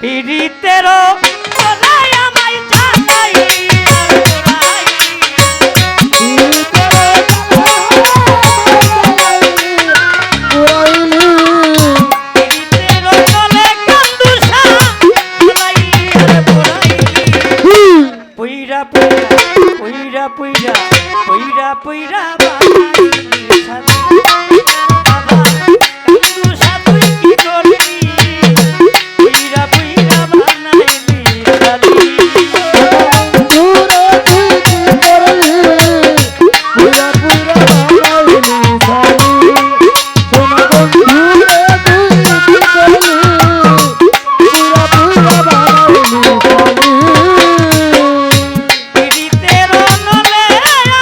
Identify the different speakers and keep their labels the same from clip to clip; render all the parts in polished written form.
Speaker 1: পিরিতেরও তোরাই আমায় জানাইলি আর পোড়াইলি। পিরিতেরও চলে কান্দুসা পোড়াইলি আর পোড়াইলি। পুইরা পুইরা পুইরা পুইরা পুইরা পুইরা বানাইলি সাথী। বাবা কান্দুসা তুই কি করলি? পুইরা পুইরা বানাইলি সাথী।
Speaker 2: বন্ধুরে তুই কি করলি? পুরা পুরা বানাইলি সাথী। সোনা বন্ধুরে তুই কি করলি? পুরা পুরা বানাইলি সাথী।
Speaker 1: পিরিতেরও নলে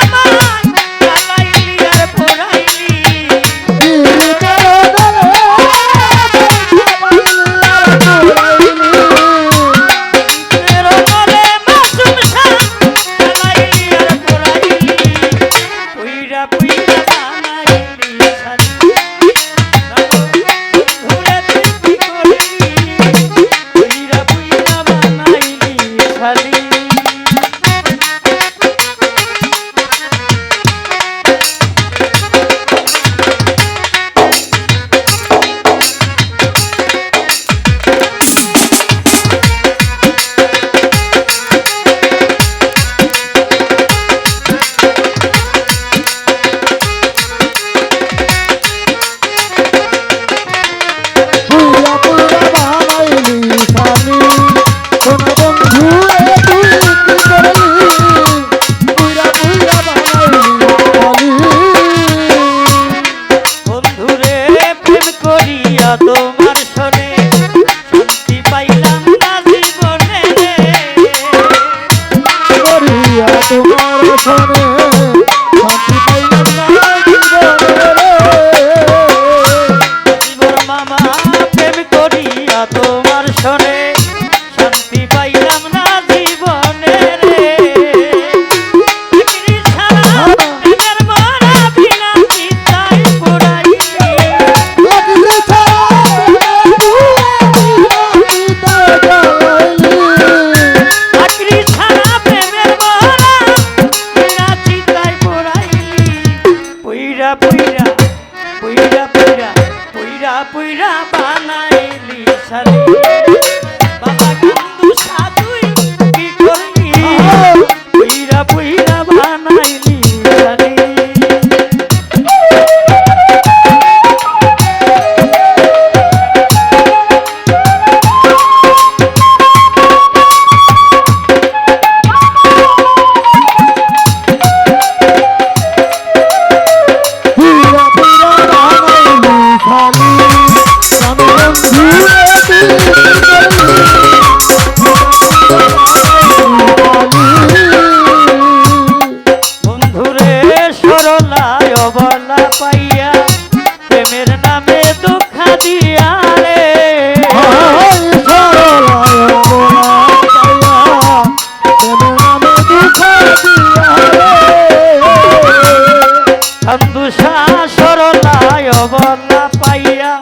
Speaker 1: আমায় জ্বালাইলি আর পোড়াইলি। পিরিতেরও নলে মাসুম শাহ জ্বালাইলি আর পোড়াইলি। পুইরা পুইরা বানাইলি সাথী। বন্ধুরে তুই কি করলি? পুইরা পুইরা বানাইলি সাথী।
Speaker 2: পুরা পুরা বানাইলি সাথী। সোনা বন্ধুরে তুই কি করলি? পুরা পুরা বানাইলি সাথী।
Speaker 1: বন্ধুরে প্রেম করিয়া তোমার শোনে শান্তি পাইলাম না জীবনে।
Speaker 2: করিয়া তোমার শোনে শান্তি পাইলাম না জীবনে রে।
Speaker 1: জীবন মামা প্রেম করিয়া তোমার শোনে শান্তি পাইলাম না জীবনে রে। চাকরি ছাড়া প্রেমের মরা বিনা চিন্তায় পোড়াইলি।
Speaker 2: লাগলি
Speaker 1: চাকরি ছাড়া প্রেমের মরা বিনা চিন্তায় পোড়াইলি। পুইরা পুইরা পুইরা পুইরা পুইরা পুইরা বানাইলি শালি। বাবা কান্দুসা তুই কি করলি? পুইরা পুইরা বানাইলি শালি।
Speaker 2: পুরা পুরা বানাইলি সাথী। সোনা বন্ধুরে তুই কি করলি? পুরা পুরা বানাইলি সাথী।
Speaker 1: বন্ধুরে সরলায় অবলা পাইয়া প্রেমের নামে দুঃখ দিয়া রে। কান্দুসা সরলায় অবলা পাইয়া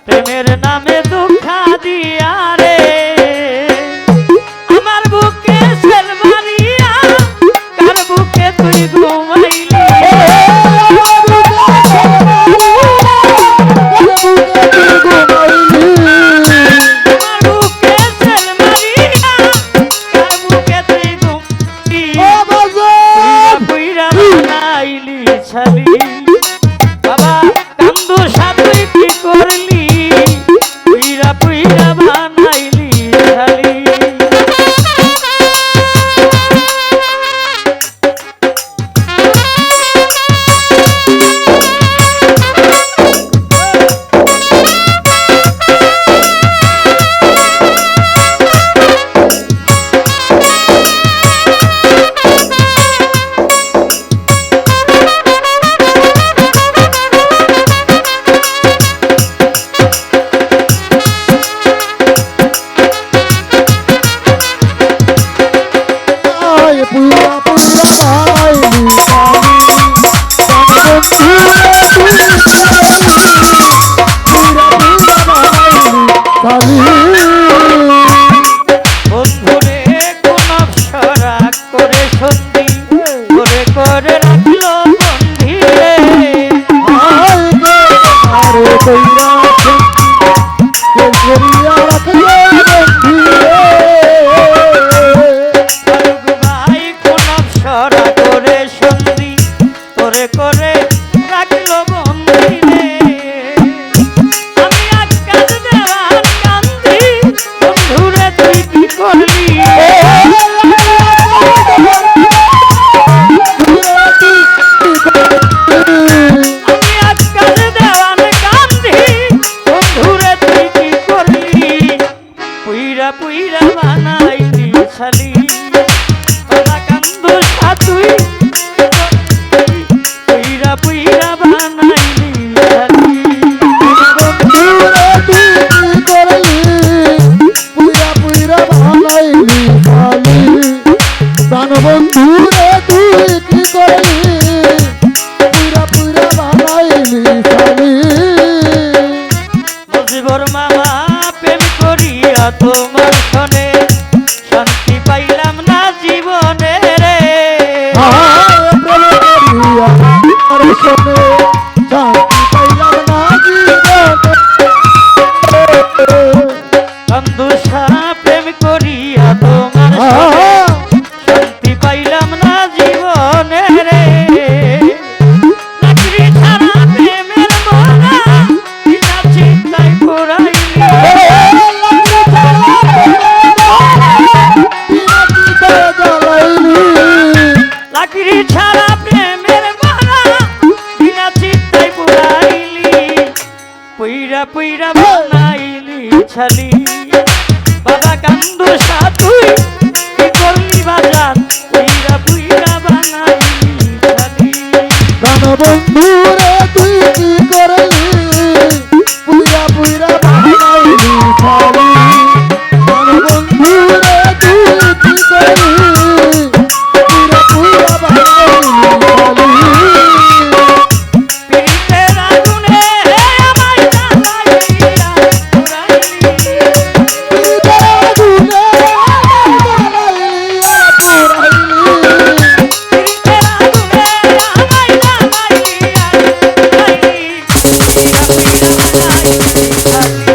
Speaker 1: প্রেমের নামে দুঃখ দিয়া রে। আমার বুকে সেল মারিয়া কার বুকে তুই ঘুমাইলি। আমার বুকে সেল মারিয়া কার বুকে তুই ঘুমাইলি। পুইরা পুইরা বানাইলি ছালি। বাবা কান্দুসা তোমার শোনে শান্তি পাইলাম না জীবনে রে
Speaker 2: প্রেম করিয়া আর শোনে শান্তি পাইলাম না জীবনে
Speaker 1: বন্ধুষা প্রেম করিয়া তোমার শোনে শান্তি পাইলাম না জীবনে রে চাকরি ছাড়া প্রেমের মনা বিনা চিন্তায় পুরাইলি চাকরি ছাড়া প্রেমের মনা বিনা চিন্তায় পুরাইলি পুইরা পুইরা বানাইলি ছালি বাবা কান্দুষা তুই কি করলি বাজার পুইরা পুইরা বানাইলি ছালি
Speaker 2: বন্ধু রে তুই কি করলি পুইরা পুইরা বানাইলি ছালি বন্ধু রে তুই কি করলি পুইরা পুইরা বানাইলি ছালি
Speaker 1: পীড়িতের আগুনে আমায় জ্বালাইয়া পুরাইলি পীড়িতের আগুনে আমায় জ্বালাইয়া পুরাইলি পুইরা পুইরা বানাইলি ছালি